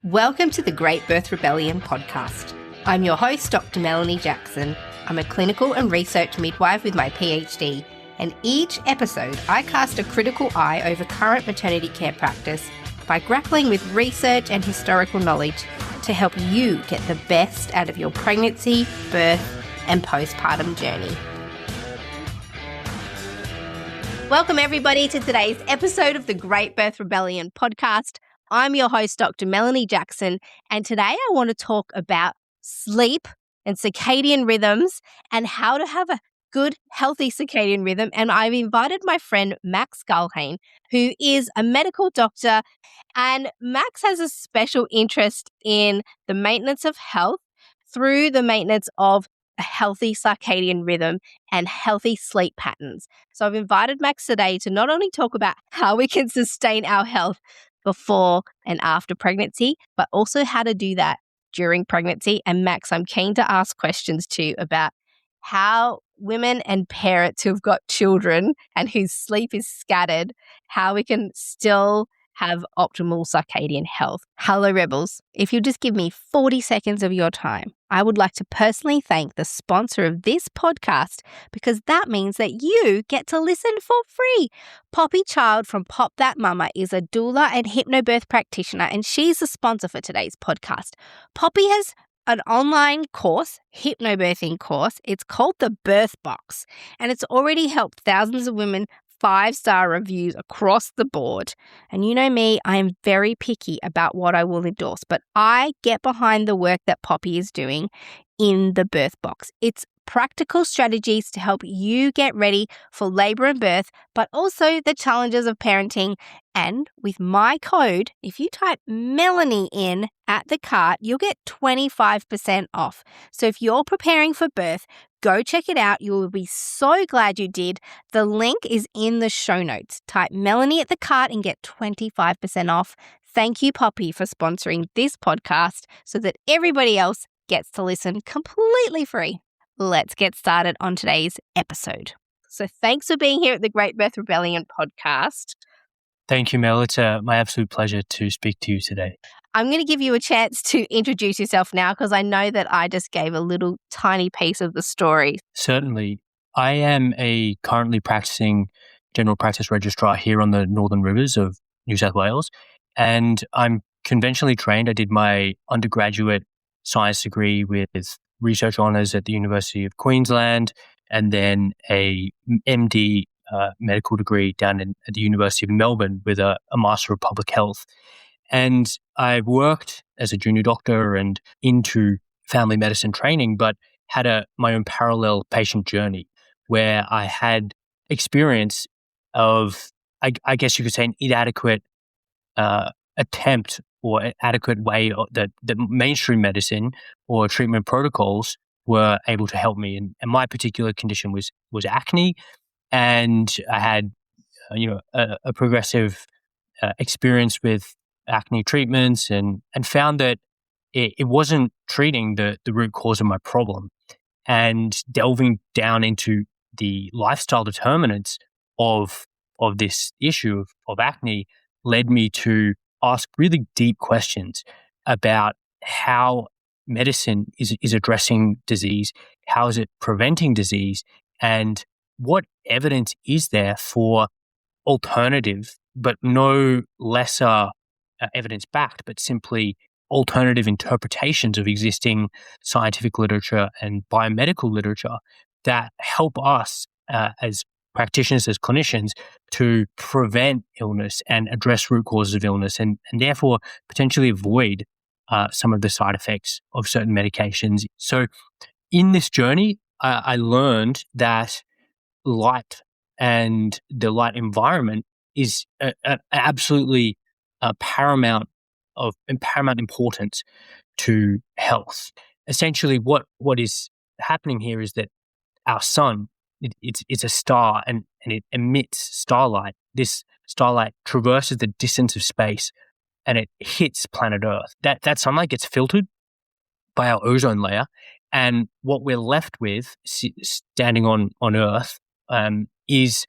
Welcome to the Great Birth Rebellion podcast. I'm your host, Dr. Melanie Jackson. I'm a clinical and research midwife with my PhD, and each episode I cast a critical eye over current maternity care practice by grappling with research and historical knowledge to help you get the best out of your pregnancy, birth, and postpartum journey. Welcome everybody to today's episode of the Great Birth Rebellion podcast. I'm your host, Dr. Melanie Jackson, and today I want to talk about sleep and circadian rhythms and how to have a good, healthy circadian rhythm. And I've invited my friend, Max Gulhane, who is a medical doctor, and Max has a special interest in the maintenance of health through the maintenance of a healthy circadian rhythm and healthy sleep patterns. So I've invited Max today to not only talk about how we can sustain our health before and after pregnancy, but also how to do that during pregnancy. And Max, I'm keen to ask questions too about how women and parents who've got children and whose sleep is scattered, how we can still have optimal circadian health. Hello, Rebels. If you'll just give me 40 seconds of your time, I would like to personally thank the sponsor of this podcast, because that means that you get to listen for free. Poppy Child from Pop That Mama is a doula and hypnobirth practitioner, and she's the sponsor for today's podcast. Poppy has an online course, hypnobirthing course. It's called the Birth Box, and it's already helped thousands of women 5-star reviews across the board. And you know me, I am very picky about what I will endorse, but I get behind the work that Poppy is doing in the Birth Box. It's practical strategies to help you get ready for labor and birth, but also the challenges of parenting. And with my code, if you type Melanie in at the cart, you'll get 25% off. So if you're preparing for birth, go check it out. You will be so glad you did. The link is in the show notes. Type Melanie at the cart and get 25% off. Thank you, Poppy, for sponsoring this podcast so that everybody else gets to listen completely free. Let's get started on today's episode. So thanks for being here at the Great Birth Rebellion podcast. Thank you, Mel. It's my absolute pleasure to speak to you today. I'm going to give you a chance to introduce yourself now, because I know that I just gave a little tiny piece of the story. Certainly. I am a currently practicing general practice registrar here on the Northern Rivers of New South Wales, and I'm conventionally trained. I did my undergraduate science degree with research honours at the University of Queensland, and then a MD medical degree down at the University of Melbourne with a Master of Public Health. And I worked as a junior doctor and into family medicine training, but had my own parallel patient journey where I had experience of, I guess you could say, an inadequate attempt or an adequate way that mainstream medicine or treatment protocols were able to help me. And my particular condition was acne, and I had a progressive experience with acne treatments and found that it wasn't treating the root cause of my problem. And delving down into the lifestyle determinants of this issue of acne led me to ask really deep questions about how medicine is addressing disease, how is it preventing disease, and what evidence is there for alternative, but no lesser evidence-backed, but simply alternative interpretations of existing scientific literature and biomedical literature that help us as practitioners, as clinicians, to prevent illness and address root causes of illness, and therefore potentially avoid some of the side effects of certain medications. So in this journey, I learned that light and the light environment is absolutely paramount importance to health. Essentially, what is happening here is that our sun, it's a star, and it emits starlight. This starlight traverses the distance of space and it hits planet Earth. That sunlight gets filtered by our ozone layer, and what we're left with standing on Earth is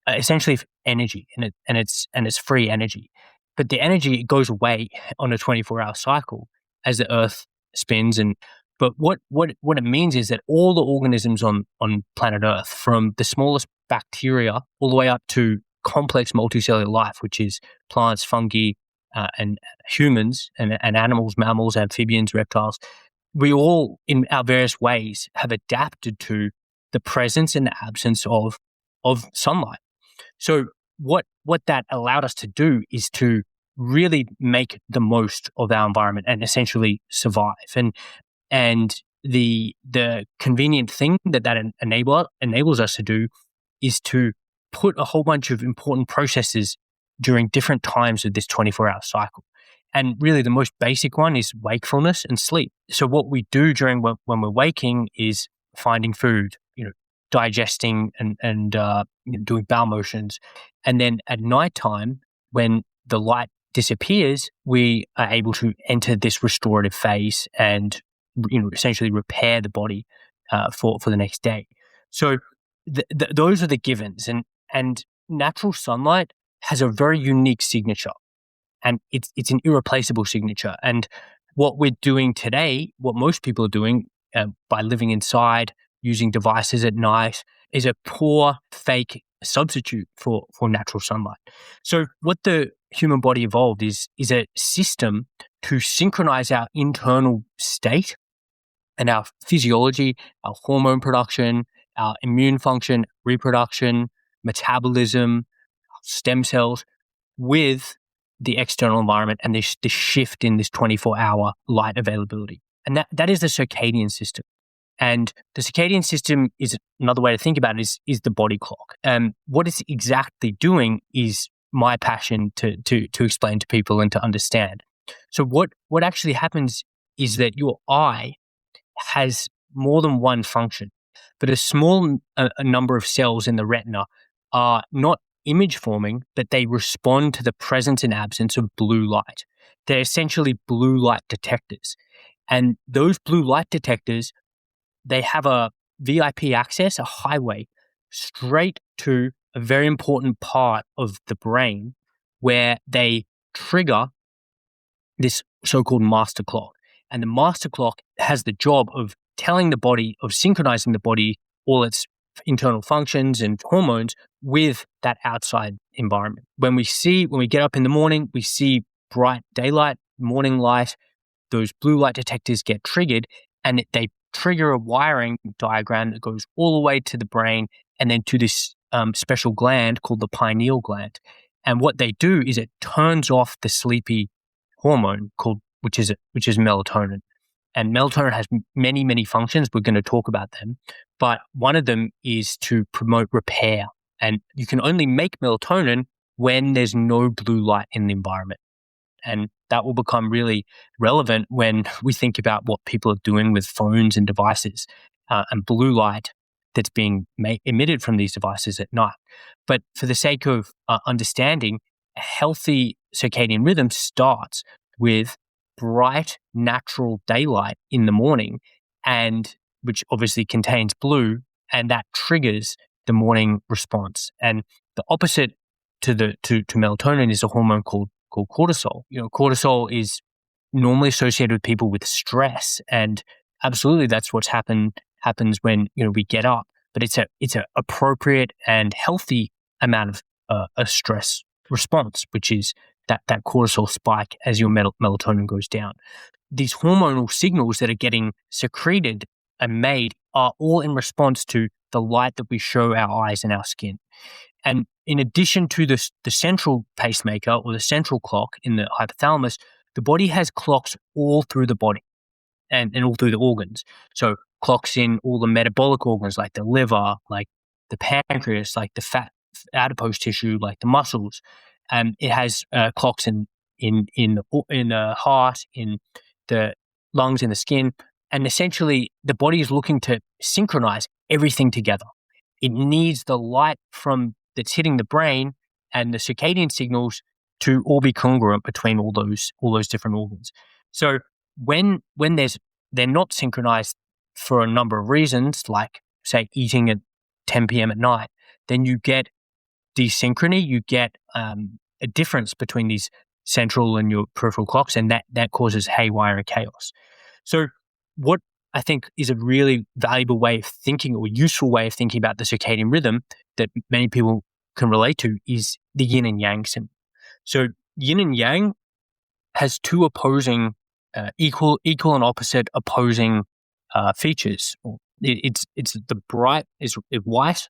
essentially energy, and it's free energy. but the energy goes away on a 24-hour cycle as the Earth spins. But what it means is that all the organisms on planet Earth, from the smallest bacteria all the way up to complex multicellular life, which is plants, fungi, and humans, and animals, mammals, amphibians, reptiles, we all, in our various ways, have adapted to the presence and the absence of sunlight. So what that allowed us to do is to really make the most of our environment and essentially survive. And the convenient thing that enables us to do is to put a whole bunch of important processes during different times of this 24-hour cycle. And really the most basic one is wakefulness and sleep. So what we do during when we're waking is finding food, digesting and doing bowel motions. And then at nighttime, when the light disappears, we are able to enter this restorative phase and essentially repair the body for the next day. So those are the givens, and natural sunlight has a very unique signature, and it's an irreplaceable signature. And what we're doing today, what most people are doing by living inside, using devices at night, is a poor, fake substitute for natural sunlight. So what the human body evolved is a system to synchronize our internal state and our physiology, our hormone production, our immune function, reproduction, metabolism, stem cells, with the external environment and this shift in this 24-hour light availability. And that is the circadian system. And the circadian system is another way to think about it is the body clock. And what it's exactly doing is my passion to explain to people and to understand. So what actually happens is that your eye has more than one function, but a small number of cells in the retina are not image forming, but they respond to the presence and absence of blue light. They're essentially blue light detectors. And those blue light detectors, they have a VIP access, a highway, straight to a very important part of the brain where they trigger this so-called master clock. And the master clock has the job of telling the body, of synchronizing the body, all its internal functions and hormones with that outside environment. When we get up in the morning, we see bright daylight, morning light, those blue light detectors get triggered, and they trigger a wiring diagram that goes all the way to the brain and then to this special gland called the pineal gland. And what they do is it turns off the sleepy hormone which is melatonin. And melatonin has many, many functions. We're going to talk about them. But one of them is to promote repair. And you can only make melatonin when there's no blue light in the environment. And that will become really relevant when we think about what people are doing with phones and devices and blue light that's being emitted from these devices at night. But for the sake of understanding, a healthy circadian rhythm starts with bright, natural daylight in the morning, and which obviously contains blue, and that triggers the morning response. And the opposite to melatonin is a hormone called cortisol. Cortisol is normally associated with people with stress, and absolutely that's what's happens when we get up. But it's a appropriate and healthy amount of a stress response, which is that cortisol spike as your melatonin goes down. These hormonal signals that are getting secreted and made are all in response to the light that we show our eyes and our skin. And in addition to the central pacemaker or the central clock in the hypothalamus, the body has clocks all through the body and all through the organs. So clocks in all the metabolic organs like the liver, like the pancreas, like the fat adipose tissue, like the muscles. It has clocks in the heart, in the lungs, in the skin. And essentially, the body is looking to synchronize everything together. It needs the light that's hitting the brain and the circadian signals to all be congruent between all those different organs. So when they're not synchronized for a number of reasons, like say eating at 10 p.m. at night, then you get desynchrony. You get a difference between these central and your peripheral clocks, and that causes haywire and chaos. So what I think is a really valuable way of thinking, or useful way of thinking about the circadian rhythm that many people can relate to, is the yin and yang symbol. So yin and yang has two opposing, equal and opposite opposing features. It's the bright is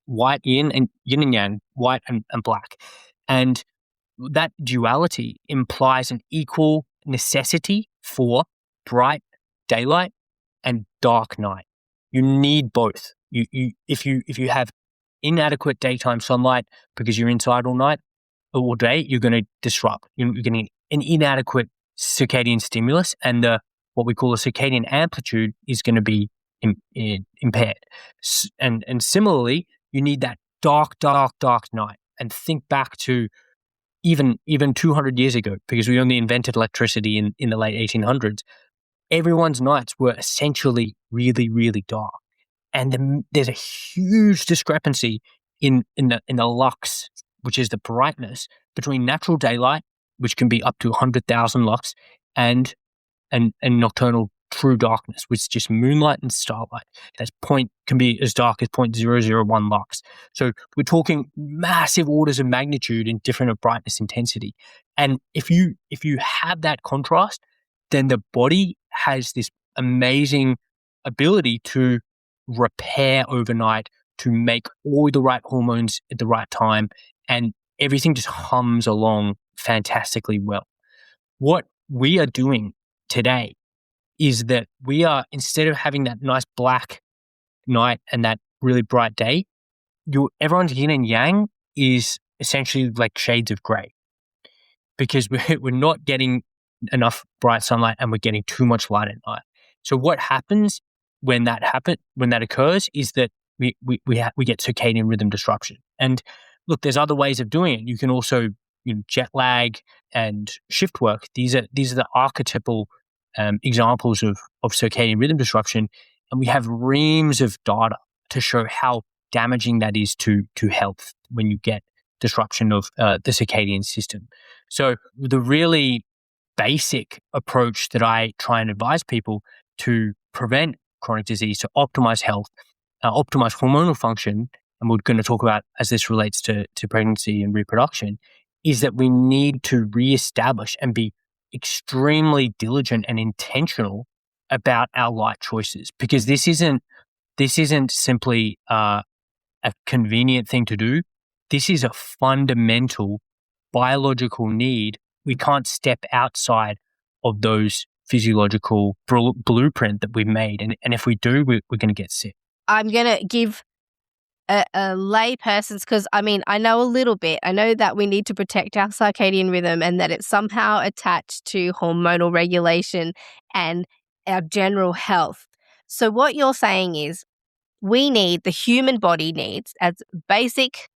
white yin and yang, white and black, and that duality implies an equal necessity for bright daylight and dark night. You need both. If you have inadequate daytime sunlight because you're inside all day, you're going to disrupt. You're getting an inadequate circadian stimulus, and what we call a circadian amplitude is going to be impaired. And similarly, you need that dark night. And think back to even 200 years ago, because we only invented electricity in the late 1800s. Everyone's nights were essentially really, really dark. And there's a huge discrepancy in the lux, which is the brightness, between natural daylight, which can be up to 100,000 lux, and nocturnal true darkness, which is just moonlight and starlight. Can be as dark as 0.001 lux. So we're talking massive orders of magnitude in different of brightness intensity. And if you have that contrast, then the body has this amazing ability to repair overnight, to make all the right hormones at the right time, and everything just hums along fantastically well. What we are doing today is that we are, instead of having that nice black night and that really bright day, everyone's yin and yang is essentially like shades of gray, because we're not getting enough bright sunlight and we're getting too much light at night. So what happens when that occurs is that we get circadian rhythm disruption. And look, there's other ways of doing it. You can also jet lag and shift work. These are the archetypal examples of circadian rhythm disruption, and we have reams of data to show how damaging that is to health when you get disruption of the circadian system. So the really basic approach that I try and advise people to prevent chronic disease, to optimize health, optimize hormonal function, and we're going to talk about as this relates to pregnancy and reproduction, is that we need to reestablish and be extremely diligent and intentional about our light choices, because this isn't simply a convenient thing to do. This is a fundamental biological need. We can't step outside of those physiological blueprint that we've made, and if we do, we're going to get sick. I'm going to give a lay person's, because I know a little bit. I know that we need to protect our circadian rhythm and that it's somehow attached to hormonal regulation and our general health. So what you're saying is the human body needs, as basic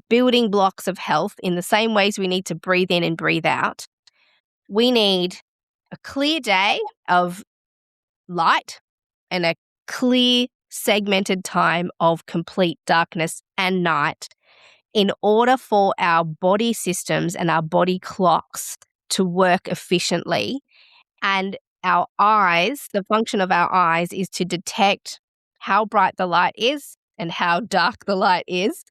building blocks of health, in the same ways we need to breathe in and breathe out, we need a clear day of light and a clear segmented time of complete darkness and night in order for our body systems and our body clocks to work efficiently. And our eyes, the function of our eyes is to detect how bright the light is and how dark the light is.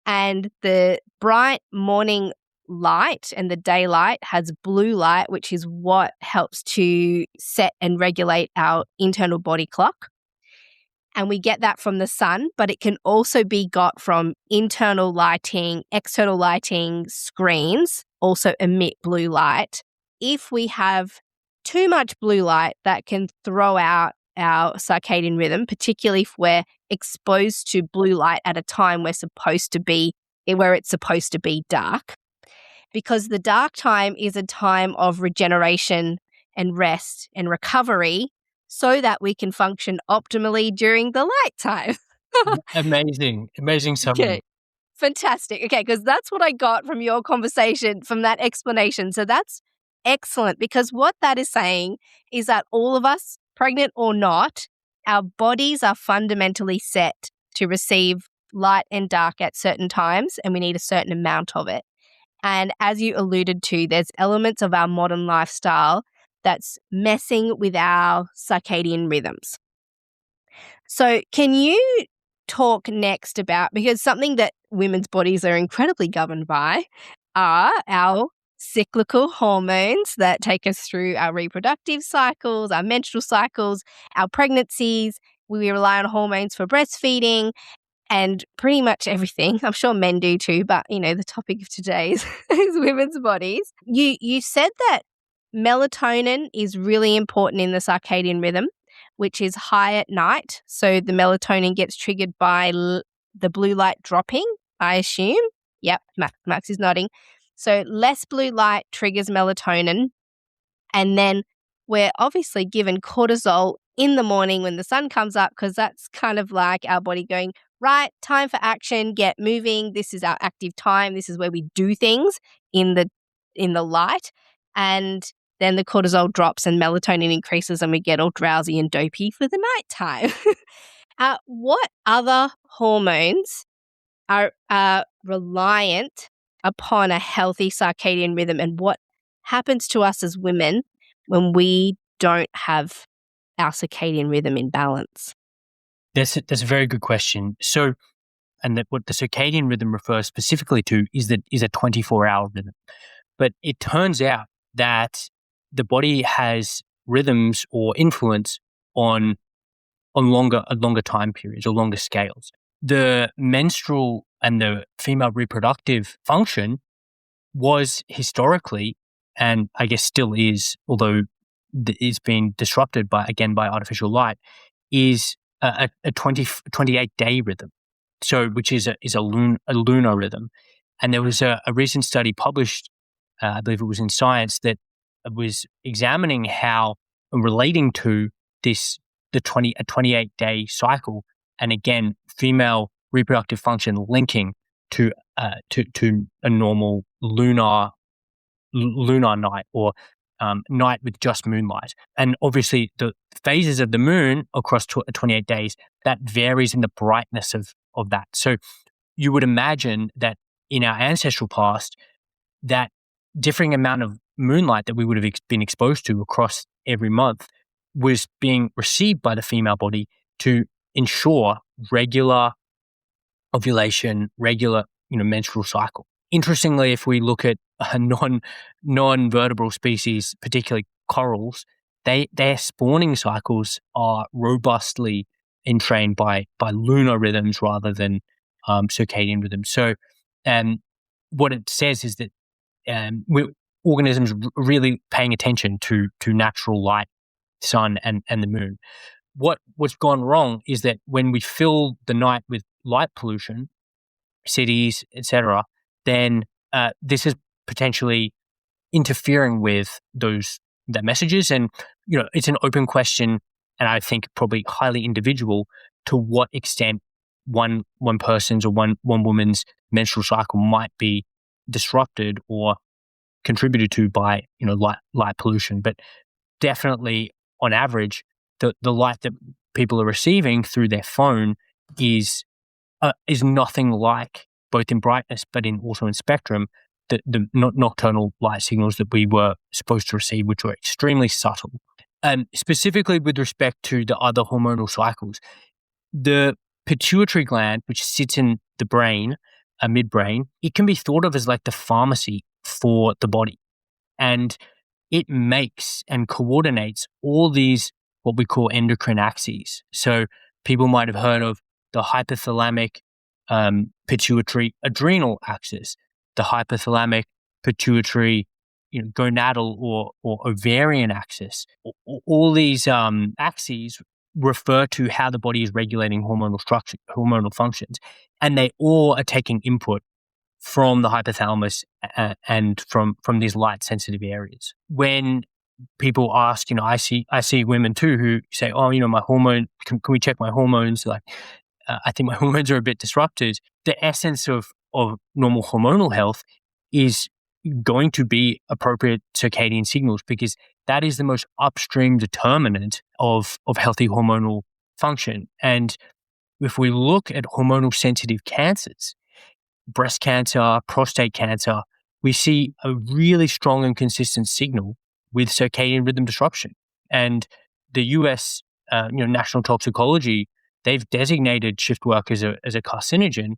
And the bright morning light and the daylight has blue light, which is what helps to set and regulate our internal body clock. And we get that from the sun, but it can also be got from internal lighting, external lighting. Screens also emit blue light. If we have too much blue light, that can throw out our circadian rhythm, particularly if we're exposed to blue light at a time where it's supposed to be dark. Because the dark time is a time of regeneration and rest and recovery, so that we can function optimally during the light time. Amazing summary. Okay. Fantastic. Okay, because that's what I got from your conversation, from that explanation. So that's excellent, because what that is saying is that all of us, pregnant or not, our bodies are fundamentally set to receive light and dark at certain times, and we need a certain amount of it. And as you alluded to, there's elements of our modern lifestyle that's messing with our circadian rhythms. So can you talk next about, because something that women's bodies are incredibly governed by are our cyclical hormones that take us through our reproductive cycles, our menstrual cycles, our pregnancies. We rely on hormones for breastfeeding and pretty much everything. I'm sure men do too, but the topic of today is women's bodies. You said that melatonin is really important in the circadian rhythm, which is high at night. So the melatonin gets triggered by the blue light dropping, I assume. Yep, Max is nodding. So less blue light triggers melatonin. And then we're obviously given cortisol in the morning when the sun comes up, because that's kind of like our body going, right, time for action, get moving. This is our active time. This is where we do things in the light. And then the cortisol drops and melatonin increases and we get all drowsy and dopey for the nighttime. What other hormones are reliant upon a healthy circadian rhythm, and what happens to us as women when we don't have our circadian rhythm in balance? That's a very good question. So, and that what the circadian rhythm refers specifically to is a 24-hour rhythm. But it turns out that the body has rhythms or influence on longer time periods or longer scales. The menstrual and the female reproductive function was historically, and I guess still is, although it's been disrupted by artificial light, is a 28-day rhythm. So, which is a lunar rhythm. And there was a recent study published, I believe it was in Science, that was examining how, relating to the 28-day cycle, and again, female reproductive function linking to a normal lunar night, or night with just moonlight. And obviously the phases of the moon across 28 days, that varies in the brightness of that. So you would imagine that in our ancestral past, that differing amount of moonlight that we would have been exposed to across every month was being received by the female body to ensure regular ovulation, regular menstrual cycle. Interestingly, if we look at non-vertebral species, particularly corals, their spawning cycles are robustly entrained by lunar rhythms rather than circadian rhythms. So, what it says is that organisms really paying attention to natural light, sun, and the moon. What's gone wrong is that when we fill the night with light pollution, cities, etc., then this is potentially interfering with that messages. And it's an open question, and I think probably highly individual, to what extent one person's or one woman's menstrual cycle might be disrupted or contributed to by light pollution. But definitely, on average, the light that people are receiving through their phone is nothing like, both in brightness but also in spectrum, the nocturnal light signals that we were supposed to receive, which were extremely subtle. Specifically with respect to the other hormonal cycles, the pituitary gland, which sits in the brain, midbrain, it can be thought of as like the pharmacy for the body. And it makes and coordinates all these, what we call endocrine axes. So people might have heard of the hypothalamic pituitary adrenal axis, the hypothalamic pituitary gonadal or ovarian axis. All these axes refer to how the body is regulating hormonal functions, and they all are taking input from the hypothalamus and from these light sensitive areas. When people ask, I see women too who say, oh, my hormone, can we check my hormones? Like, I think my hormones are a bit disrupted. The essence of normal hormonal health is going to be appropriate circadian signals, because that is the most upstream determinant of healthy hormonal function. And if we look at hormonal sensitive cancers, breast cancer, prostate cancer, we see a really strong and consistent signal with circadian rhythm disruption. And the US, National Toxicology, they've designated shift work as a carcinogen,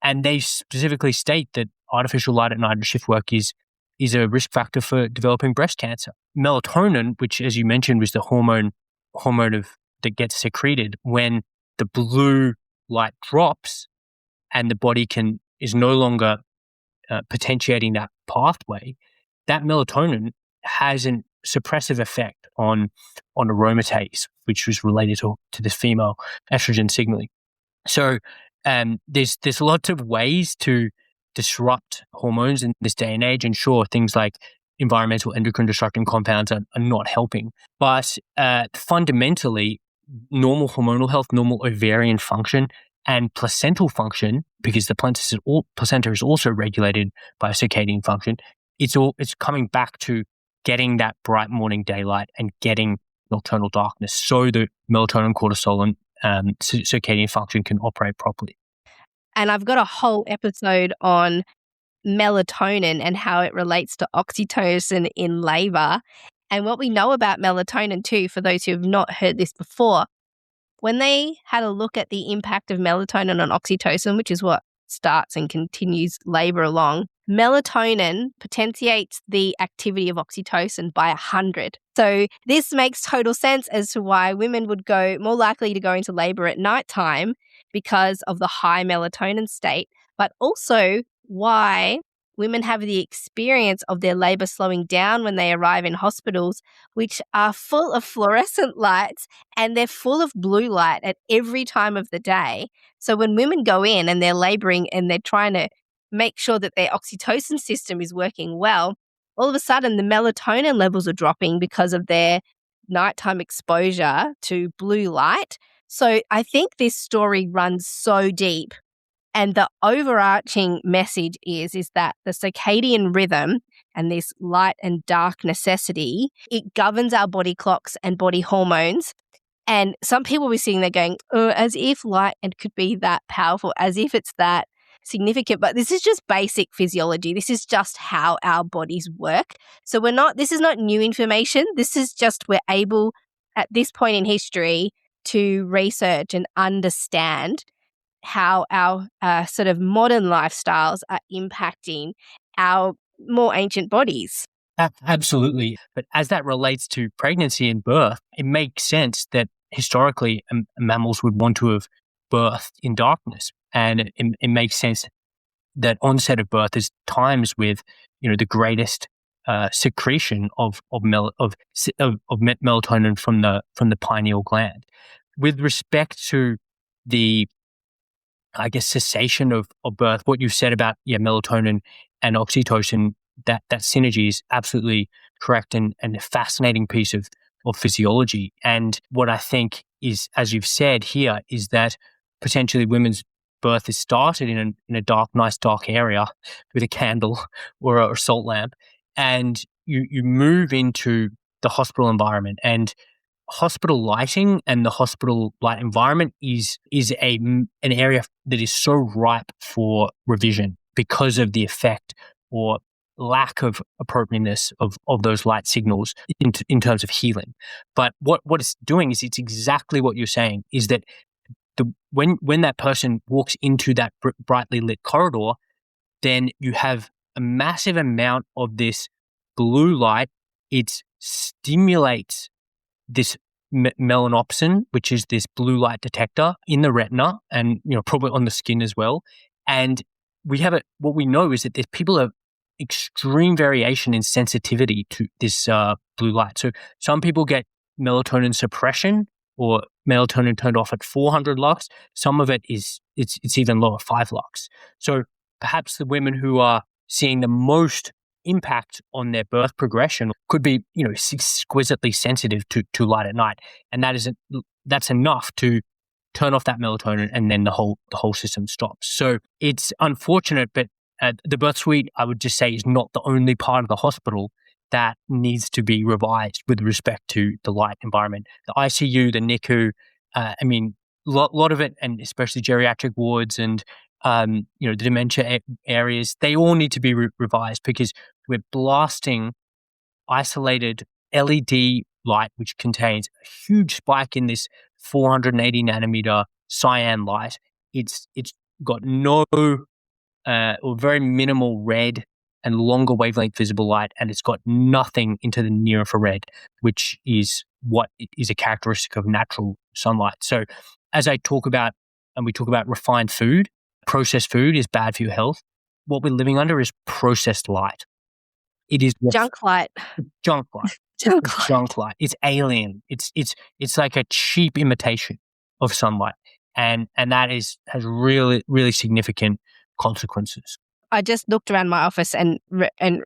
and they specifically state that artificial light at night and shift work is a risk factor for developing breast cancer. Melatonin, which, as you mentioned, was the hormone that gets secreted when the blue light drops, and the body is no longer potentiating that pathway. That melatonin has a suppressive effect on aromatase, which was related to this female estrogen signaling. So there's lots of ways to disrupt hormones in this day and age, and sure, things like environmental endocrine disrupting compounds are not helping. But fundamentally, normal hormonal health, normal ovarian function, and placental function, because the placenta is also regulated by circadian function, it's coming back to getting that bright morning daylight and getting nocturnal darkness so that melatonin, cortisol, and circadian function can operate properly. And I've got a whole episode on melatonin and how it relates to oxytocin in labor. And what we know about melatonin too, for those who have not heard this before, when they had a look at the impact of melatonin on oxytocin, which is what starts and continues labor along, melatonin potentiates the activity of oxytocin by 100. So this makes total sense as to why women would go more likely to go into labor at nighttime because of the high melatonin state, but also why women have the experience of their labor slowing down when they arrive in hospitals, which are full of fluorescent lights and they're full of blue light at every time of the day. So when women go in and they're laboring and they're trying to make sure that their oxytocin system is working well, all of a sudden the melatonin levels are dropping because of their nighttime exposure to blue light. So I think this story runs so deep. And the overarching message is that the circadian rhythm and this light and dark necessity, it governs our body clocks and body hormones. And some people were sitting there going, oh, as if light and could be that powerful, as if it's that significant. But this is just basic physiology. This is just how our bodies work. So this is not new information. This is just we're able at this point in history to research and understand how our sort of modern lifestyles are impacting our more ancient bodies. Absolutely. But as that relates to pregnancy and birth, it makes sense that historically mammals would want to have birthed in darkness. And it makes sense that onset of birth is times with, the greatest secretion of melatonin from the pineal gland. With respect to the cessation of birth, what you said about melatonin and oxytocin, that synergy is absolutely correct and a fascinating piece of physiology. And what I think is, as you've said here, is that potentially women's birth is started in a nice dark area with a candle or a salt lamp, and you move into the hospital environment, and hospital lighting and the hospital light environment is an area that is so ripe for revision because of the effect or lack of appropriateness of those light signals in terms of healing. But what it's doing is it's exactly what you're saying, is that when that person walks into that brightly lit corridor, then you have a massive amount of this blue light. It stimulates this melanopsin, which is this blue light detector in the retina and probably on the skin as well. And what we know is that people have extreme variation in sensitivity to this blue light. So some people get melatonin suppression or melatonin turned off at 400 lux. Some of it's even lower, 5 lux. So perhaps the women who are seeing the most impact on their birth progression could be, exquisitely sensitive to light at night, and that's enough to turn off that melatonin, and then the whole system stops. So it's unfortunate, but the birth suite, I would just say, is not the only part of the hospital that needs to be revised with respect to the light environment. The ICU, the NICU, lot of it, and especially geriatric wards and the dementia areas, they all need to be revised because we're blasting isolated LED light, which contains a huge spike in this 480 nanometer cyan light. It's got no or very minimal red and longer wavelength visible light, and it's got nothing into the near infrared, which is what is a characteristic of natural sunlight. So as I talk about, and we talk about refined food, processed food is bad for your health. What we're living under is processed light. It is junk light. Junk light. Junk light. It's alien. It's like a cheap imitation of sunlight, and that has really, really significant consequences. I just looked around my office and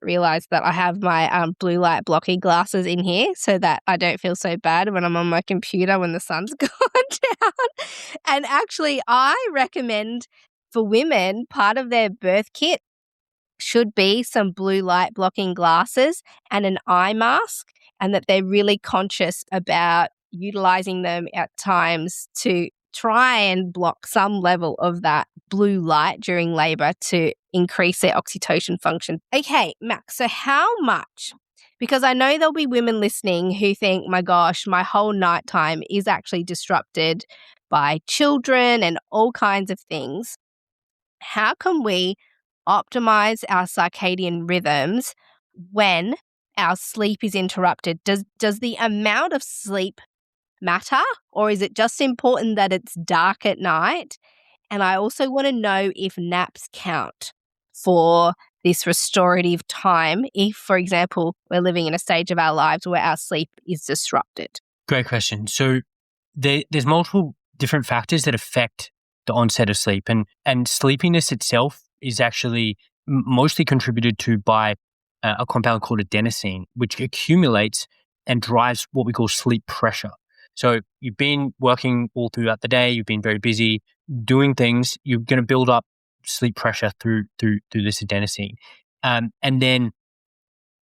realized that I have my blue light blocking glasses in here so that I don't feel so bad when I'm on my computer when the sun's gone down. And actually, I recommend for women, part of their birth kit should be some blue light blocking glasses and an eye mask, and that they're really conscious about utilizing them at times to try and block some level of that blue light during labor to increase their oxytocin function. Okay, Max, so how much? Because I know there'll be women listening who think, my gosh, my whole nighttime is actually disrupted by children and all kinds of things. How can we optimize our circadian rhythms when our sleep is interrupted? Does the amount of sleep matter, or is it just important that it's dark at night? And I also want to know if naps count for this restorative time if, for example, we're living in a stage of our lives where our sleep is disrupted. Great question. So there's multiple different factors that affect the onset of sleep, and sleepiness itself is actually mostly contributed to by a compound called adenosine, which accumulates and drives what we call sleep pressure. So you've been working all throughout the day, you've been very busy doing things, you're going to build up sleep pressure through this adenosine. And then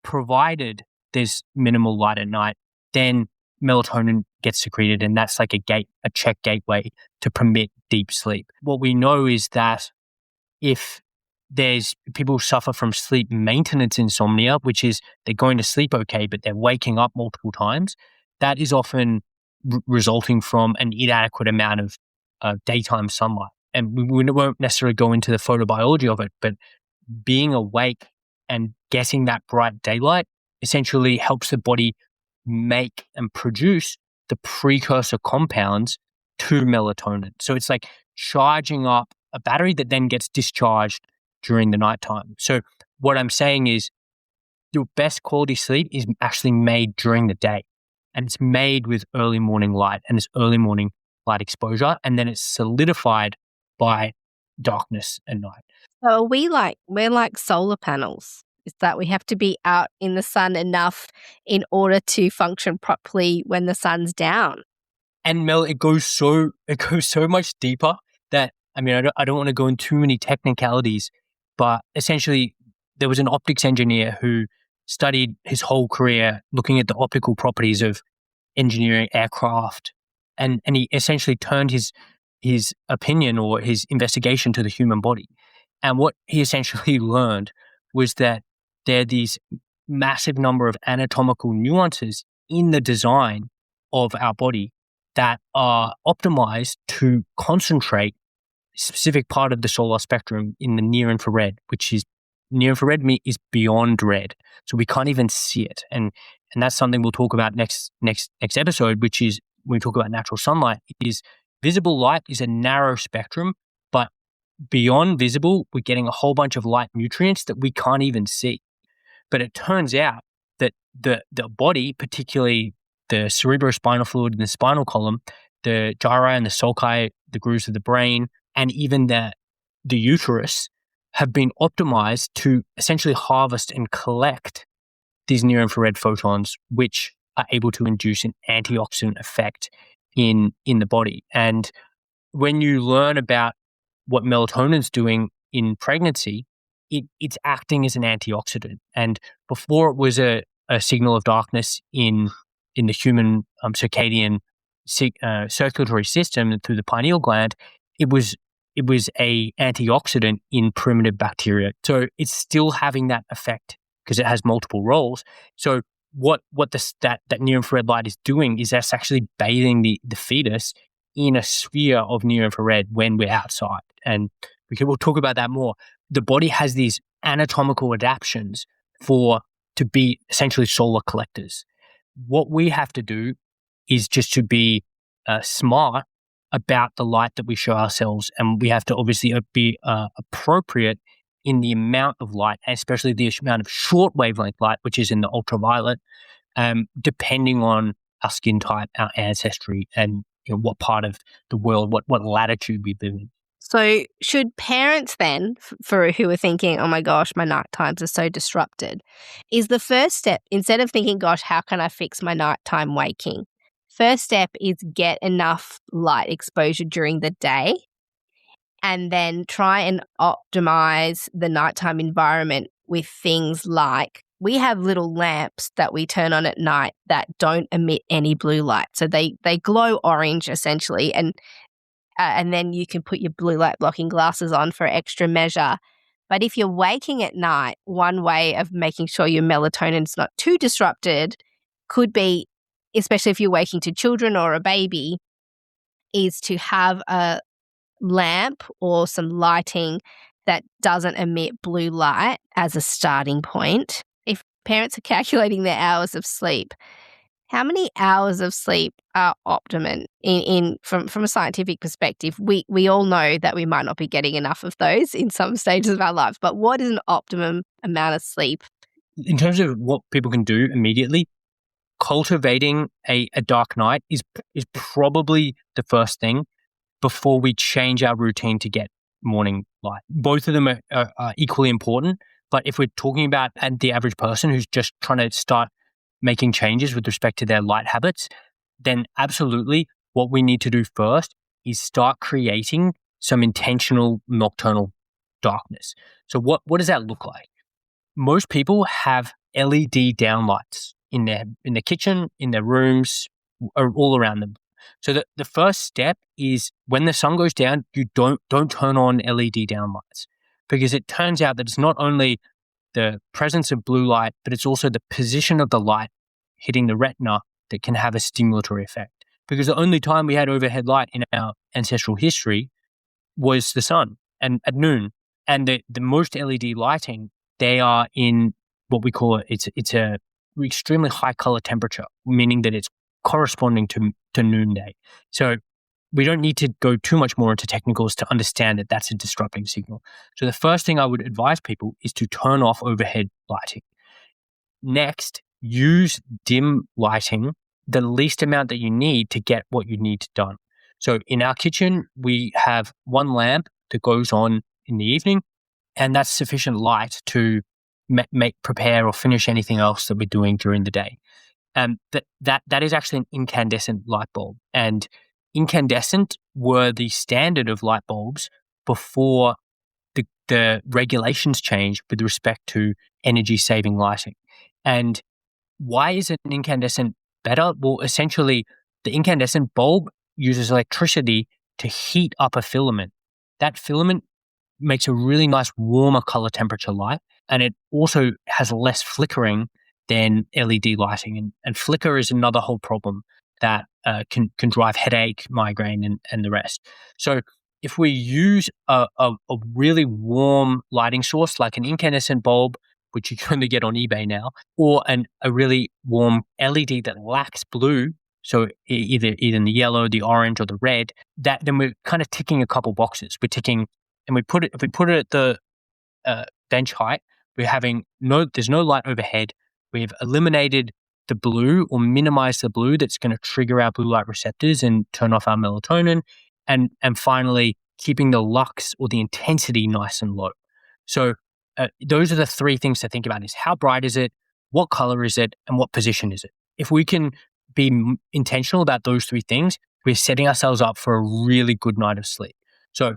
provided there's minimal light at night, then melatonin gets secreted, and that's like a check gateway to permit deep sleep. What we know is that if there's people suffer from sleep maintenance insomnia, which is they're going to sleep okay, but they're waking up multiple times, that is often resulting from an inadequate amount of daytime sunlight. And we won't necessarily go into the photobiology of it, but being awake and getting that bright daylight essentially helps the body make and produce the precursor compounds to melatonin. So it's like charging up a battery that then gets discharged during the nighttime. So what I'm saying is your best quality sleep is actually made during the day, and it's made with early morning light and it's early morning light exposure, and then it's solidified by darkness at night. So we're like solar panels. Is that we have to be out in the sun enough in order to function properly when the sun's down. And Mel, it goes so much deeper that, I mean, I don't want to go into too many technicalities, but essentially there was an optics engineer who studied his whole career looking at the optical properties of engineering aircraft, and he essentially turned his opinion or his investigation to the human body. And what he essentially learned was that there are these massive number of anatomical nuances in the design of our body that are optimized to concentrate a specific part of the solar spectrum in the near infrared, which is near infrared is beyond red. So we can't even see it. And that's something we'll talk about next episode, which is when we talk about natural sunlight. Is visible light is a narrow spectrum, but beyond visible, we're getting a whole bunch of light nutrients that we can't even see. But it turns out that the body, particularly the cerebrospinal fluid in the spinal column, the gyri and the sulci, the grooves of the brain, and even the uterus have been optimized to essentially harvest and collect these near infrared photons, which are able to induce an antioxidant effect in the body. And when you learn about what melatonin's doing in pregnancy, it's acting as an antioxidant. And before it was a signal of darkness in the human circadian circulatory system through the pineal gland, it was it was a antioxidant in primitive bacteria. So it's still having that effect because it has multiple roles. So what that near-infrared light is doing is that's actually bathing the fetus in a sphere of near-infrared when we're outside. And we'll talk about that more. The body has these anatomical adaptations to be essentially solar collectors. What we have to do is just to be smart about the light that we show ourselves, and we have to obviously be appropriate in the amount of light, especially the amount of short wavelength light, which is in the ultraviolet, depending on our skin type, our ancestry, and what part of the world, what latitude we live in. So should parents then, for who are thinking, oh my gosh, my night times are so disrupted, is the first step, instead of thinking, gosh, how can I fix my nighttime waking? First step is get enough light exposure during the day and then try and optimize the nighttime environment with things like we have little lamps that we turn on at night that don't emit any blue light. So they glow orange essentially, and then you can put your blue light blocking glasses on for extra measure. But if you're waking at night, one way of making sure your melatonin's not too disrupted could be, especially if you're waking to children or a baby, is to have a lamp or some lighting that doesn't emit blue light as a starting point. If parents are calculating their hours of sleep, how many hours of sleep are optimum from a scientific perspective? We all know that we might not be getting enough of those in some stages of our lives, but what is an optimum amount of sleep? In terms of what people can do immediately, cultivating a dark night is probably the first thing before we change our routine to get morning light. Both of them are equally important, but if we're talking about the average person who's just trying to start making changes with respect to their light habits, then absolutely what we need to do first is start creating some intentional nocturnal darkness. So what does that look like? Most people have LED downlights in their kitchen, in their rooms, all around them. So the first step is when the sun goes down, you don't turn on LED downlights, because it turns out that it's not only the presence of blue light, but it's also the position of the light hitting the retina that can have a stimulatory effect. Because the only time we had overhead light in our ancestral history was the sun and at noon. And the most LED lighting, they are in what we call it's a extremely high color temperature, meaning that it's corresponding to noonday. So we don't need to go too much more into technicals to understand that that's a disrupting signal. So the first thing I would advise people is to turn off overhead lighting. Next, use dim lighting, the least amount that you need to get what you need done. So in our kitchen, we have one lamp that goes on in the evening, and that's sufficient light to prepare or finish anything else that we're doing during the day. That is actually an incandescent light bulb, and incandescent were the standard of light bulbs before the regulations changed with respect to energy saving lighting. And why is an incandescent better? Well, essentially, the incandescent bulb uses electricity to heat up a filament. That filament makes a really nice warmer color temperature light, and it also has less flickering than LED lighting. And flicker is another whole problem that can drive headache, migraine, and the rest. So if we use a really warm lighting source like an incandescent bulb, which you can only get on eBay now, or a really warm LED that lacks blue, so either in the yellow, the orange, or the red, then we're kind of ticking a couple boxes. We're ticking, and if we put it at the bench height, there's no light overhead. We've eliminated the blue or minimized the blue that's going to trigger our blue light receptors and turn off our melatonin, and finally keeping the lux or the intensity nice and low. So those are the three things to think about: is how bright is it, what color is it, and what position is it. If we can be intentional about those three things, we're setting ourselves up for a really good night of sleep. So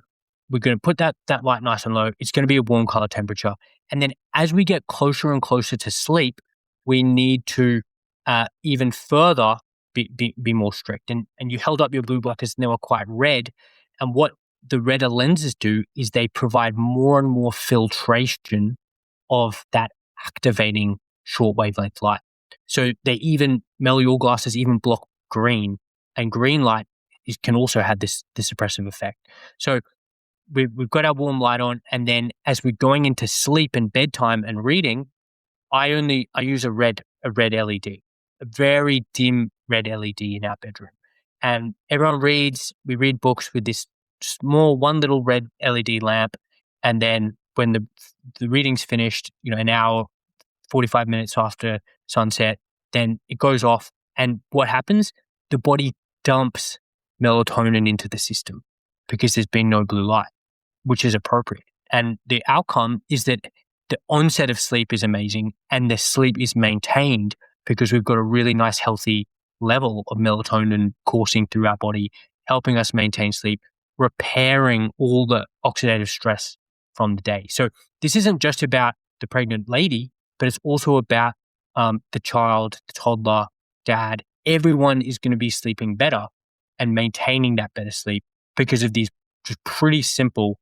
we're going to put that light nice and low. It's going to be a warm color temperature. And then as we get closer and closer to sleep, we need to even further be more strict. And you held up your blue blockers and they were quite red. And what the redder lenses do is they provide more and more filtration of that activating short wavelength light. So Mel, your glasses even block green, and green light can also have this suppressive effect. So we've got our warm light on, and then as we're going into sleep and bedtime and reading, I use a red LED, a very dim red LED in our bedroom. And everyone we read books with this small one little red LED lamp. And then when the reading's finished, an hour, 45 minutes after sunset, then it goes off. And what happens? The body dumps melatonin into the system because there's been no blue light, which is appropriate. And the outcome is that the onset of sleep is amazing and the sleep is maintained because we've got a really nice, healthy level of melatonin coursing through our body, helping us maintain sleep, repairing all the oxidative stress from the day. So this isn't just about the pregnant lady, but it's also about the child, the toddler, dad. Everyone is going to be sleeping better and maintaining that better sleep because of these just pretty simple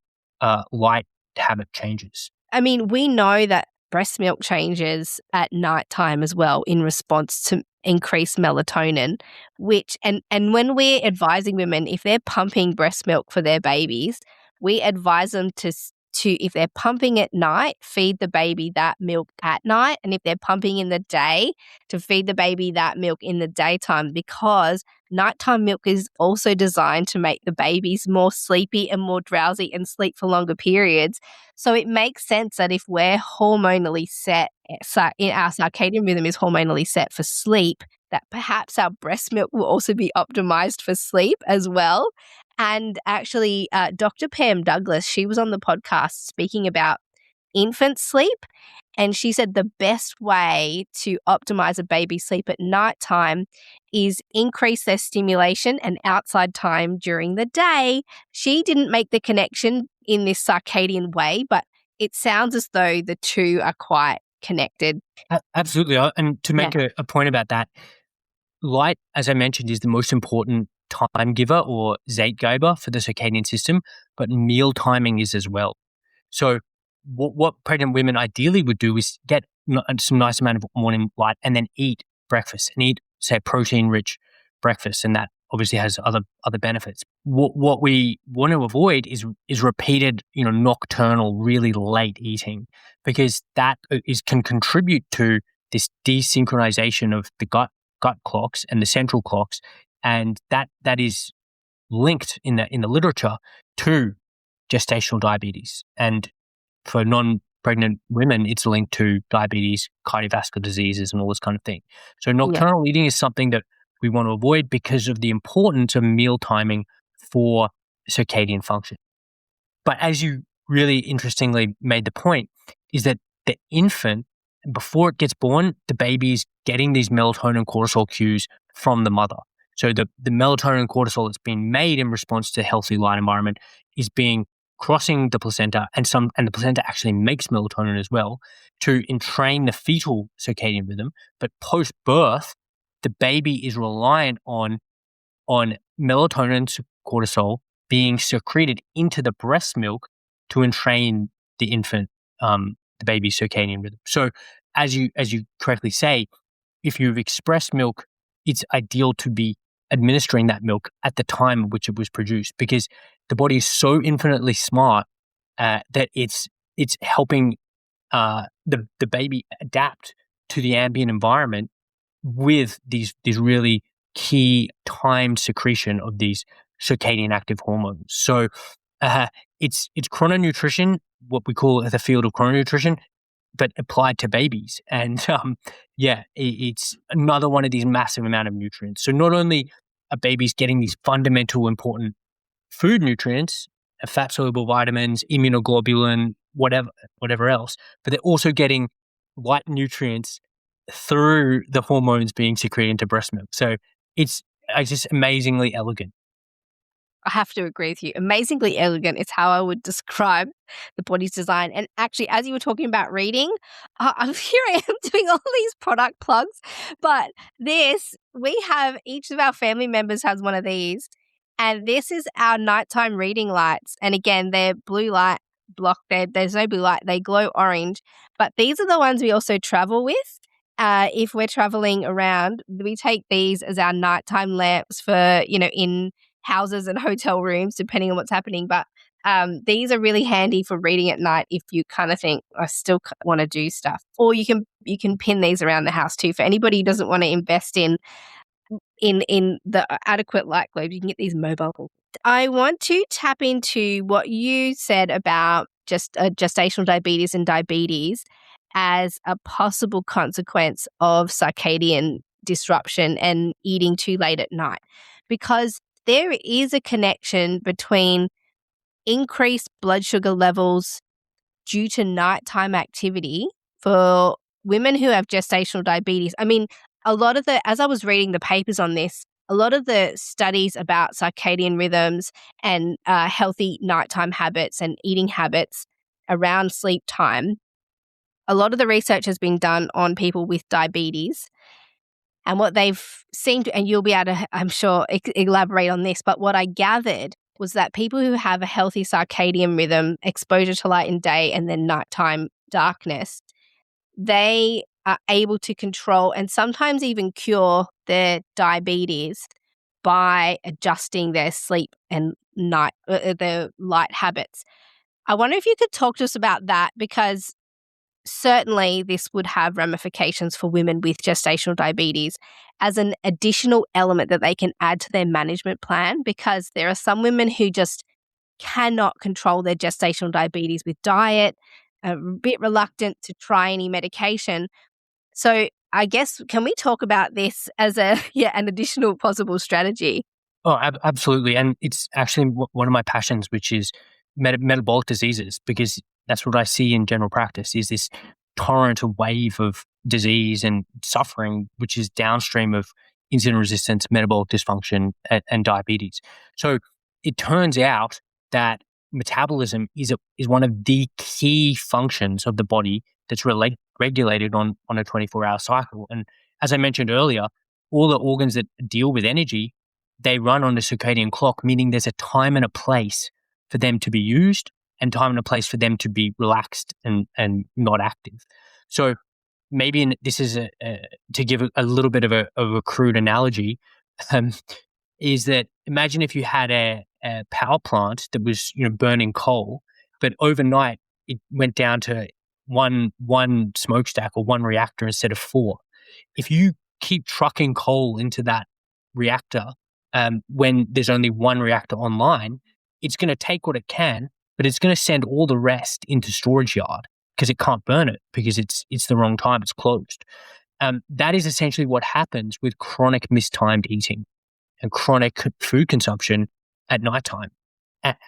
light habit changes. I mean, we know that breast milk changes at nighttime as well in response to increased melatonin, and when we're advising women, if they're pumping breast milk for their babies, we advise them to if they're pumping at night, feed the baby that milk at night. And if they're pumping in the day, to feed the baby that milk in the daytime, because nighttime milk is also designed to make the babies more sleepy and more drowsy and sleep for longer periods. So it makes sense that if we're hormonally set, in our circadian rhythm is hormonally set for sleep, that perhaps our breast milk will also be optimized for sleep as well. And actually, Dr. Pam Douglas, she was on the podcast speaking about infant sleep. And she said the best way to optimize a baby's sleep at nighttime is increase their stimulation and outside time during the day. She didn't make the connection in this circadian way, but it sounds as though the two are quite connected. Absolutely. And to make a point about that, light, as I mentioned, is the most important time giver or Zeitgeber for the circadian system, but meal timing is as well. So what pregnant women ideally would do is get some nice amount of morning light and then eat breakfast and eat, say, protein-rich breakfast, and that obviously has other benefits. What we want to avoid is repeated, nocturnal, really late eating, because that can contribute to this desynchronization of the gut clocks and the central clocks, and that is linked in the literature to gestational diabetes. And for non-pregnant women, it's linked to diabetes, cardiovascular diseases, and all this kind of thing. So nocturnal eating is something that we want to avoid because of the importance of meal timing for circadian function. But as you really interestingly made the point, is that the infant, before it gets born, the baby is getting these melatonin cortisol cues from the mother. So the melatonin cortisol that's being made in response to a healthy light environment is crossing the placenta, and the placenta actually makes melatonin as well to entrain the fetal circadian rhythm. But post-birth, the baby is reliant on melatonin cortisol being secreted into the breast milk to entrain the infant, the baby's circadian rhythm. So as you correctly say, if you've expressed milk, it's ideal to be administering that milk at the time at which it was produced, because the body is so infinitely smart that it's helping the baby adapt to the ambient environment with these really key timed secretion of these circadian active hormones. So it's chrononutrition, what we call the field of chrononutrition, but applied to babies. And it's another one of these massive amount of nutrients. So not only are babies getting these fundamental important food nutrients, fat-soluble vitamins, immunoglobulin, whatever else, but they're also getting light nutrients through the hormones being secreted into breast milk. So it's just amazingly elegant. I have to agree with you. Amazingly elegant is how I would describe the body's design. And actually, as you were talking about reading, here I am doing all these product plugs. But each of our family members has one of these. And this is our nighttime reading lights. And again, they're blue light block. There's no blue light. They glow orange. But these are the ones we also travel with. If we're traveling around, we take these as our nighttime lamps for, in houses and hotel rooms, depending on what's happening. But these are really handy for reading at night if you kind of think, I still want to do stuff. Or you can pin these around the house too. For anybody who doesn't want to invest in the adequate light globes, you can get these mobile. I want to tap into what you said about just gestational diabetes and diabetes as a possible consequence of circadian disruption and eating too late at night, because there is a connection between increased blood sugar levels due to nighttime activity for women who have gestational diabetes. I mean, as I was reading the papers on this, a lot of the studies about circadian rhythms and healthy nighttime habits and eating habits around sleep time, a lot of the research has been done on people with diabetes. And what they've seen, and you'll be able to, I'm sure, elaborate on this, but what I gathered was that people who have a healthy circadian rhythm, exposure to light in day and then nighttime darkness, they are able to control and sometimes even cure their diabetes by adjusting their sleep and their light habits. I wonder if you could talk to us about that, because certainly this would have ramifications for women with gestational diabetes as an additional element that they can add to their management plan, because there are some women who just cannot control their gestational diabetes with diet, a bit reluctant to try any medication. So I guess, can we talk about this as an additional possible strategy? Oh, absolutely. And it's actually one of my passions, which is metabolic diseases, because that's what I see in general practice, is this torrent, a wave of disease and suffering, which is downstream of insulin resistance, metabolic dysfunction, and diabetes. So it turns out that metabolism is one of the key functions of the body that's regulated on a 24-hour cycle. And as I mentioned earlier, all the organs that deal with energy, they run on a circadian clock, meaning there's a time and a place for them to be used and time and a place for them to be relaxed and not active. So maybe this is to give a little bit of a crude analogy, is that imagine if you had a power plant that was burning coal, but overnight it went down to one smokestack or one reactor instead of 4. If you keep trucking coal into that reactor when there's only one reactor online, it's going to take what it can, but it's going to send all the rest into storage yard because it can't burn it because it's the wrong time, it's closed. That is essentially what happens with chronic mistimed eating and chronic food consumption at nighttime,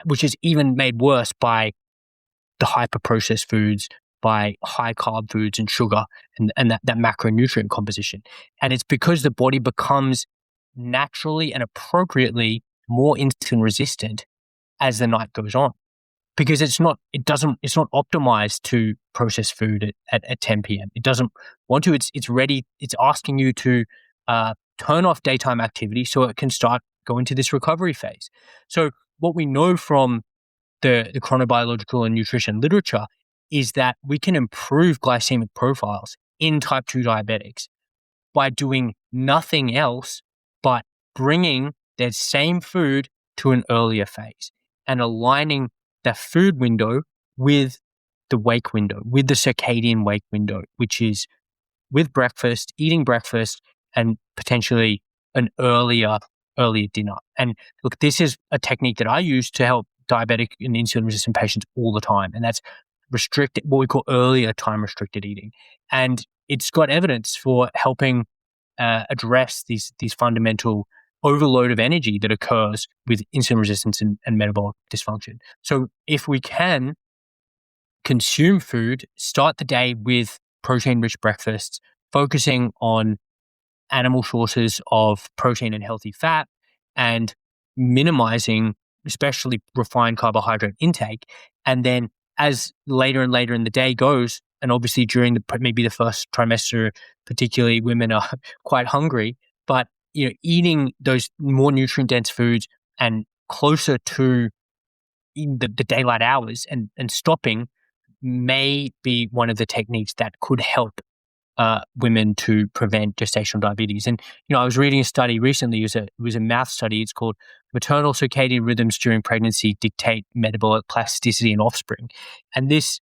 which is even made worse by the hyper-processed foods, by high-carb foods and sugar and that macronutrient composition. And it's because the body becomes naturally and appropriately more insulin resistant as the night goes on, because it's not optimized to process food at 10 p.m. It doesn't want to. It's ready. It's asking you to turn off daytime activity so it can start going to this recovery phase. So what we know from the chronobiological and nutrition literature is that we can improve glycemic profiles in type 2 diabetics by doing nothing else but bringing that same food to an earlier phase and aligning the food window with the wake window, with the circadian wake window, which is with breakfast, eating breakfast, and potentially an earlier dinner. And look, this is a technique that I use to help diabetic and insulin-resistant patients all the time, and that's what we call earlier time-restricted eating. And it's got evidence for helping address these fundamental overload of energy that occurs with insulin resistance and metabolic dysfunction. So if we can consume food, start the day with protein-rich breakfasts, focusing on animal sources of protein and healthy fat, and minimizing especially refined carbohydrate intake, and then as later and later in the day goes, and obviously during maybe the first trimester, particularly women are quite hungry, but eating those more nutrient-dense foods and closer to in the daylight hours, and stopping may be one of the techniques that could help women to prevent gestational diabetes. And, I was reading a study recently. It was a math study. It's called Maternal Circadian Rhythms During Pregnancy Dictate Metabolic Plasticity in Offspring. And this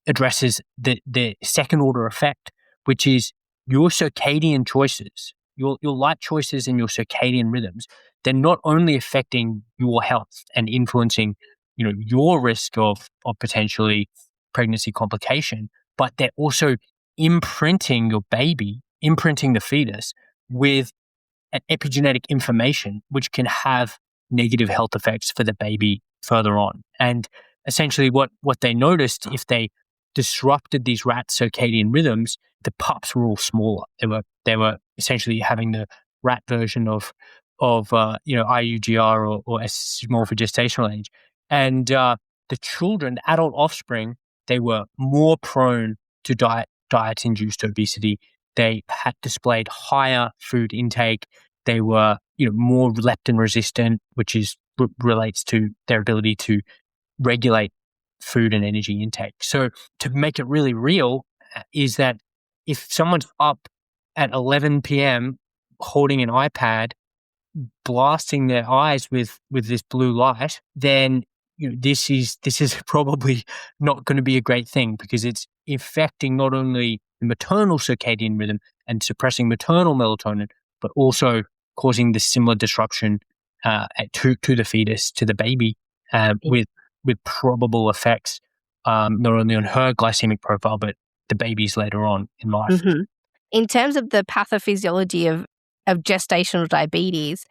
addresses the second order effect, which is your circadian choices, your light choices and your circadian rhythms. They're not only affecting your health and influencing, your risk of potentially pregnancy complication, but they're also imprinting the fetus with an epigenetic information, which can have negative health effects for the baby further on. And essentially what they noticed, if they disrupted these rat circadian rhythms, the pups were all smaller. They were essentially having the rat version of IUGR or S small for gestational age. And the children, adult offspring, they were more prone to diet-induced obesity. They had displayed higher food intake. They were, more leptin resistant, which relates to their ability to regulate food and energy intake. So to make it really real is that if someone's up at 11 p.m. holding an iPad, blasting their eyes with this blue light, then this is probably not going to be a great thing, because it's affecting not only the maternal circadian rhythm and suppressing maternal melatonin, but also causing this similar disruption to the fetus, to the baby, with probable effects not only on her glycemic profile, but the babies later on in life. Mm-hmm. In terms of the pathophysiology of gestational diabetes,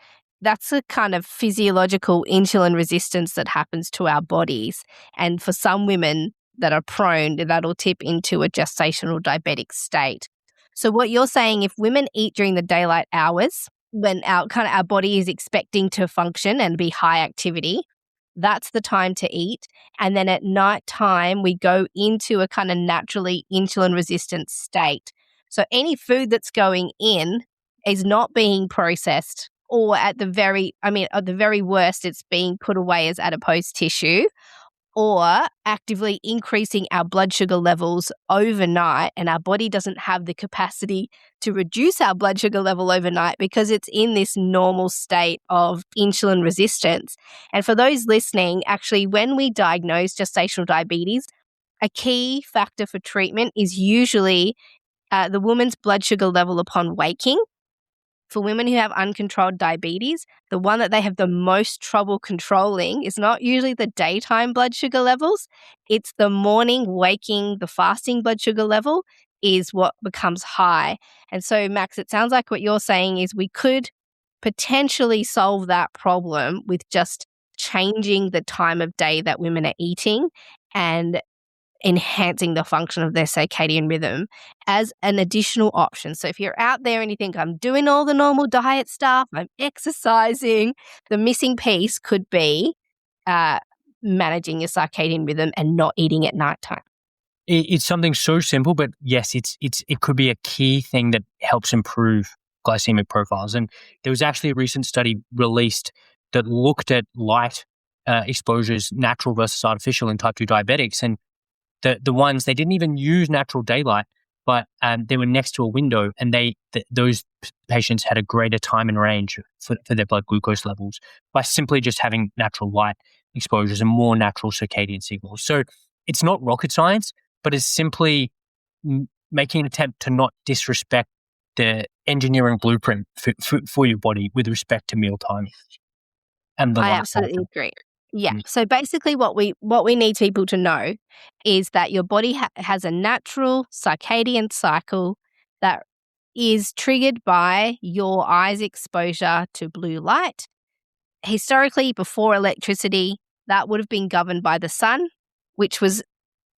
that's a kind of physiological insulin resistance that happens to our bodies. And for some women that are prone, that'll tip into a gestational diabetic state. So what you're saying, if women eat during the daylight hours, when our body is expecting to function and be high activity, that's the time to eat. And then at night time, we go into a kind of naturally insulin resistant state. So any food that's going in is not being processed, or at the very worst, it's being put away as adipose tissue, or actively increasing our blood sugar levels overnight. And our body doesn't have the capacity to reduce our blood sugar level overnight because it's in this normal state of insulin resistance. And for those listening, actually, when we diagnose gestational diabetes, a key factor for treatment is usually the woman's blood sugar level upon waking. For women who have uncontrolled diabetes, the one that they have the most trouble controlling is not usually the daytime blood sugar levels. It's the morning waking, the fasting blood sugar level is what becomes high. And so, Max, it sounds like what you're saying is we could potentially solve that problem with just changing the time of day that women are eating and enhancing the function of their circadian rhythm as an additional option. So if you're out there and you think, I'm doing all the normal diet stuff, I'm exercising, the missing piece could be managing your circadian rhythm and not eating at nighttime. It's something so simple, but yes, it could be a key thing that helps improve glycemic profiles. And there was actually a recent study released that looked at light exposures, natural versus artificial, in type 2 diabetics. And the ones, they didn't even use natural daylight, but they were next to a window, and those patients had a greater time in range for their blood glucose levels by simply just having natural light exposures and more natural circadian signals. So it's not rocket science, but it's simply making an attempt to not disrespect the engineering blueprint for your body with respect to mealtime. And I absolutely agree. Yeah. So basically what we need people to know is that your body has a natural circadian cycle that is triggered by your eyes' exposure to blue light. Historically, before electricity, that would have been governed by the sun, which was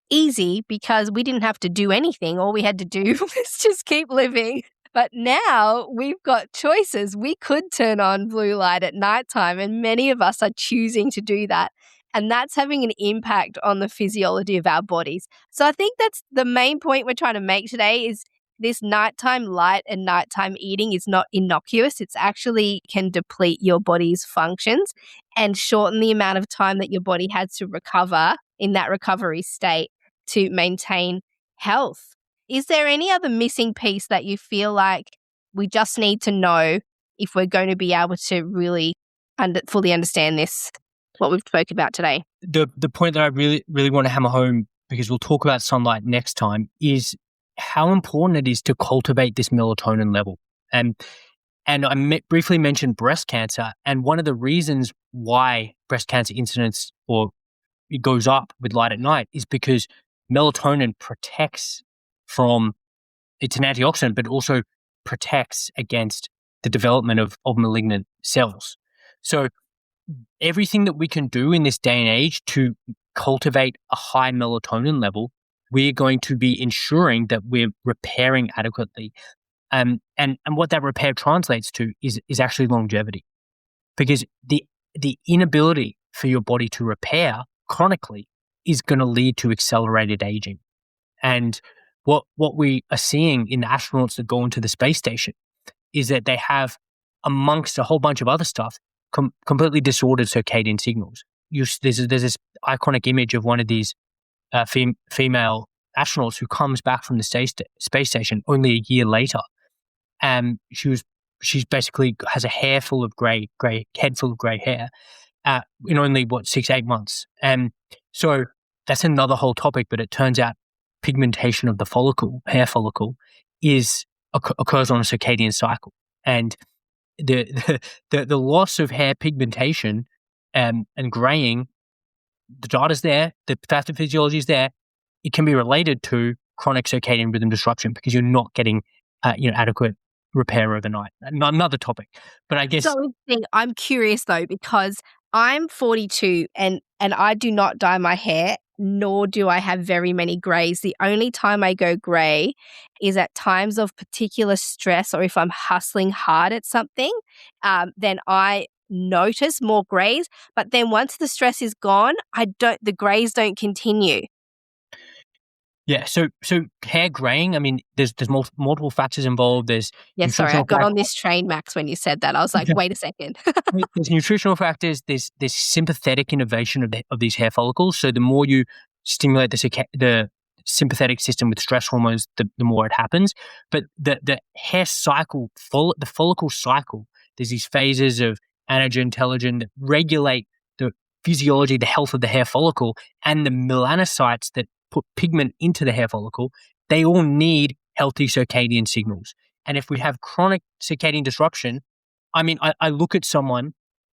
easy because we didn't have to do anything. All we had to do was just keep living. But now we've got choices. We could turn on blue light at nighttime, and many of us are choosing to do that. And that's having an impact on the physiology of our bodies. So I think that's the main point we're trying to make today is this nighttime light and nighttime eating is not innocuous. It's actually can deplete your body's functions. and shorten the amount of time that your body has to recover in that recovery state to maintain health. Is there any other missing piece that you feel like we just need to know if we're going to be able to really fully understand this, what we've spoke about today? The point that I really want to hammer home, because we'll talk about sunlight next time, is how important it is to cultivate this melatonin level. And I briefly mentioned breast cancer, and one of the reasons why breast cancer incidence or it goes up with light at night is because melatonin protects from, it's an antioxidant, but also protects against the development of malignant cells. So everything that we can do in this day and age to cultivate a high melatonin level, we're going to be ensuring that we're repairing adequately. And what that repair translates to is actually longevity, because the inability for your body to repair chronically is going to lead to accelerated aging. And what we are seeing in the astronauts that go into the space station is that they have, amongst a whole bunch of other stuff, completely disordered circadian signals. There's this iconic image of one of these female astronauts who comes back from the space station only a year later. And she's basically has a head full of gray hair in only 6-8 months. And so that's another whole topic, but it turns out pigmentation of the hair follicle occurs on a circadian cycle. And the loss of hair pigmentation and graying, the data's there, the pathophysiology is there. It can be related to chronic circadian rhythm disruption because you're not getting adequate repair overnight. Another topic, but I guess. So I'm curious though, because I'm 42 and I do not dye my hair, nor do I have very many grays. The only time I go gray is at times of particular stress, or if I'm hustling hard at something, then I notice more grays. But then once the stress is gone, the grays don't continue. Yeah, so hair graying, I mean, there's multiple factors involved. Sorry, I got on this train, Max, when you said that. I was like, wait a second. There's nutritional factors, there's sympathetic innervation of these hair follicles. So the more you stimulate the sympathetic system with stress hormones, the more it happens. But the hair cycle, the follicle cycle, there's these phases of anagen, telogen that regulate the physiology, the health of the hair follicle, and the melanocytes that put pigment into the hair follicle. They all need healthy circadian signals. And if we have chronic circadian disruption, I mean, I look at someone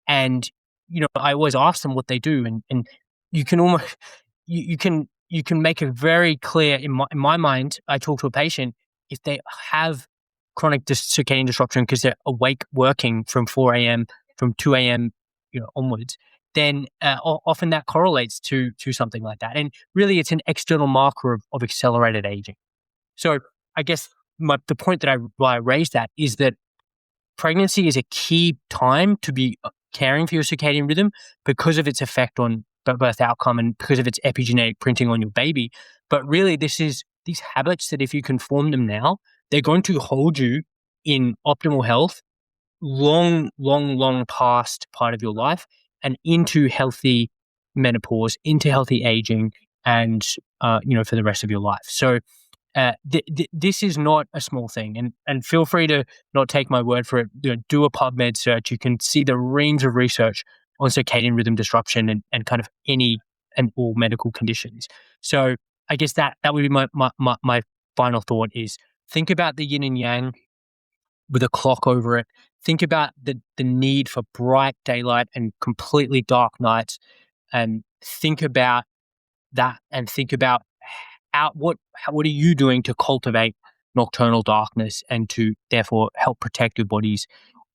and, I always ask them what they do, and you can almost, you can make it very clear in my mind. I talk to a patient, if they have chronic circadian disruption because they're awake working from 4 a.m., from 2 a.m., onwards, then often that correlates to something like that. And really, it's an external marker of accelerated aging. So I guess the point that I raised that is that pregnancy is a key time to be caring for your circadian rhythm because of its effect on birth outcome and because of its epigenetic printing on your baby. But really, these habits that if you can form them now, they're going to hold you in optimal health long past part of your life and into healthy menopause, into healthy aging, and for the rest of your life. So this is not a small thing, and feel free to not take my word for it. Do a PubMed search. You can see the reams of research on circadian rhythm disruption and kind of any and all medical conditions. So I guess that would be my final thought is think about the yin and yang with a clock over it. Think about the need for bright daylight and completely dark nights, and think about that, and think about what are you doing to cultivate nocturnal darkness and to therefore help protect your body's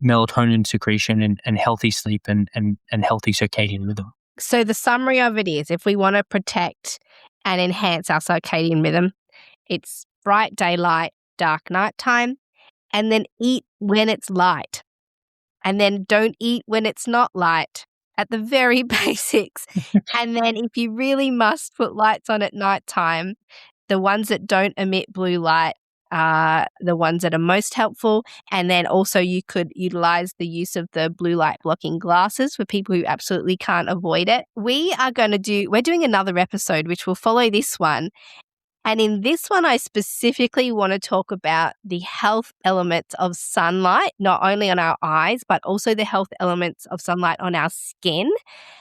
melatonin secretion and healthy sleep and healthy circadian rhythm. So the summary of it is, if we want to protect and enhance our circadian rhythm, it's bright daylight, dark nighttime, and then eat when it's light. And then don't eat when it's not light, at the very basics. And then if you really must put lights on at nighttime, the ones that don't emit blue light, are the ones that are most helpful. And then also you could utilize the use of the blue light blocking glasses for people who absolutely can't avoid it. We're doing another episode which will follow this one. And in this one, I specifically want to talk about the health elements of sunlight, not only on our eyes, but also the health elements of sunlight on our skin.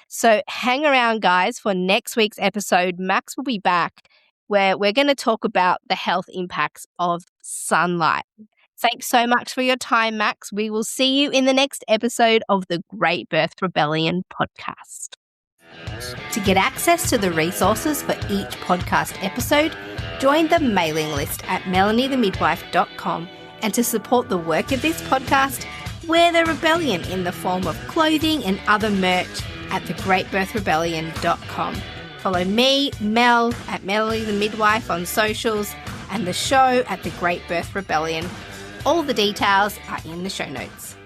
So hang around, guys, for next week's episode. Max will be back where we're going to talk about the health impacts of sunlight. Thanks so much for your time, Max. We will see you in the next episode of the Great Birth Rebellion podcast. To get access to the resources for each podcast episode, join the mailing list at melaniethemidwife.com. And to support the work of this podcast, wear the rebellion in the form of clothing and other merch at thegreatbirthrebellion.com. Follow me, Mel, at Melanie the Midwife on socials, and the show at The Great Birth Rebellion. All the details are in the show notes.